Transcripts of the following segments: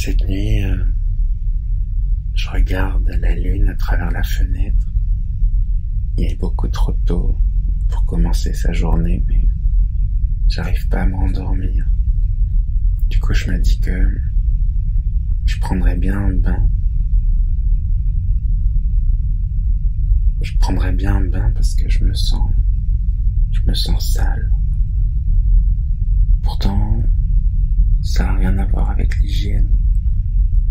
Cette nuit, je regarde la lune à travers la fenêtre. Il est beaucoup trop tôt pour commencer sa journée, mais j'arrive pas à m'endormir. Du coup, je me dis que je prendrais bien un bain. Je prendrais bien un bain parce que je me sens sale. Pourtant, ça n'a rien à voir avec l'hygiène.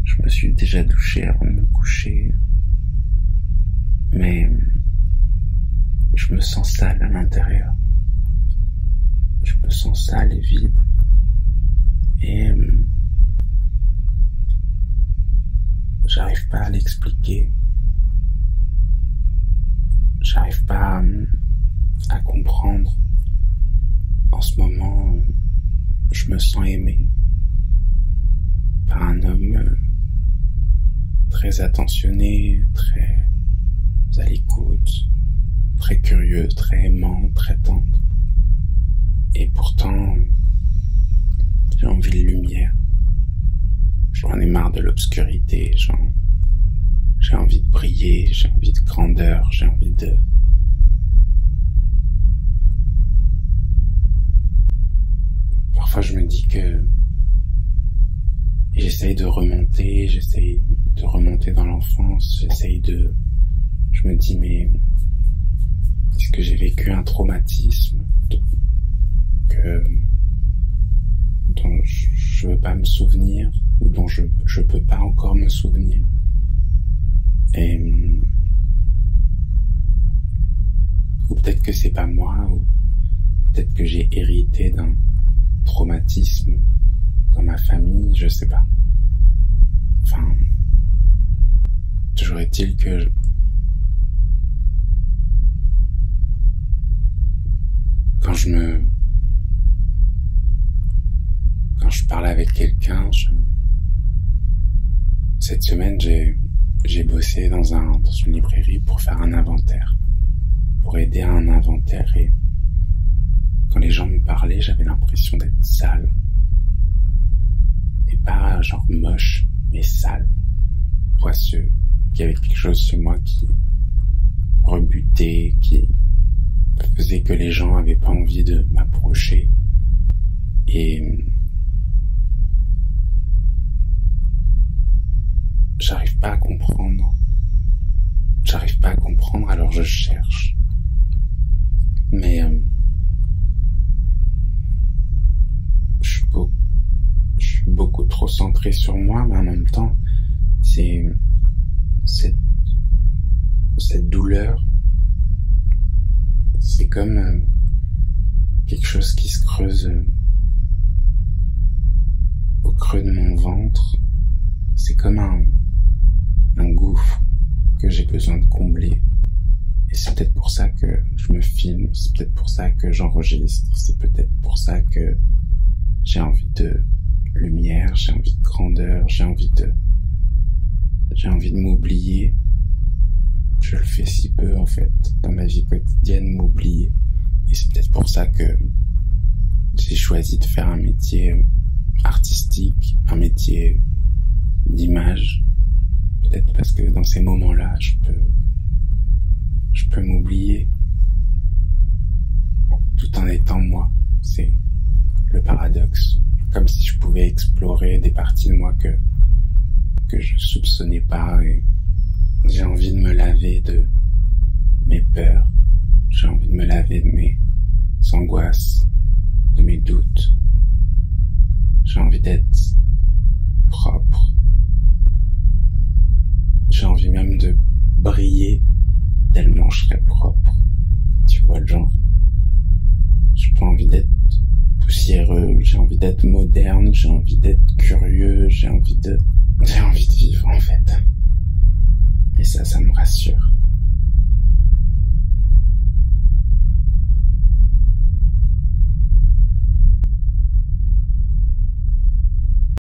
Je me suis déjà douché avant de me coucher. Mais je me sens sale à l'intérieur. Je me sens sale et vide. Et j'arrive pas à l'expliquer. J'arrive pas à comprendre. En ce moment, je me sens aimé par un homme très attentionné, très à l'écoute, très curieux, très aimant, très tendre. Et pourtant, j'ai envie de lumière. J'en ai marre de l'obscurité, j'ai envie de briller, j'ai envie de grandeur, j'ai envie de... Parfois je me dis que j'essaye de remonter dans l'enfance, je me dis mais est-ce que j'ai vécu un traumatisme dont je veux pas me souvenir ou dont je peux pas encore me souvenir. Et ou peut-être que c'est pas moi, ou peut-être que j'ai hérité d'un traumatisme dans ma famille, je sais pas. Enfin, toujours est-il que quand je parle avec quelqu'un, cette semaine j'ai bossé dans une librairie pour faire un inventaire, pour aider à un inventaire, et quand les gens me parlaient, j'avais l'impression d'être sale. Et pas genre moche, mais sale. Poisseux. Qu'il y avait quelque chose chez moi qui rebutait, qui faisait que les gens avaient pas envie de m'approcher. Et j'arrive pas à comprendre. Alors je cherche. Mais je suis beaucoup trop centré sur moi, mais en même temps, c'est cette douleur, c'est comme quelque chose qui se creuse au creux de mon ventre. C'est comme un gouffre que j'ai besoin de combler. Et c'est peut-être pour ça que je me filme, c'est peut-être pour ça que j'enregistre, c'est peut-être pour ça que j'ai envie de lumière, j'ai envie de grandeur, j'ai envie de m'oublier. Je le fais si peu en fait dans ma vie quotidienne, m'oublier. Et c'est peut-être pour ça que j'ai choisi de faire un métier artistique, un métier d'image. Peut-être parce que dans ces moments-là, je peux m'oublier tout en étant moi. C'est le paradoxe. Comme si je pouvais explorer des parties de moi que je soupçonnais pas, et j'ai envie de me laver de mes peurs. J'ai envie de me laver de mes angoisses, de mes doutes. J'ai envie d'être propre. J'ai envie même de briller tellement je serais propre. Tu vois le genre. J'ai pas envie d'être poussiéreux, j'ai envie d'être moderne, j'ai envie d'être curieux, j'ai envie de vivre en fait.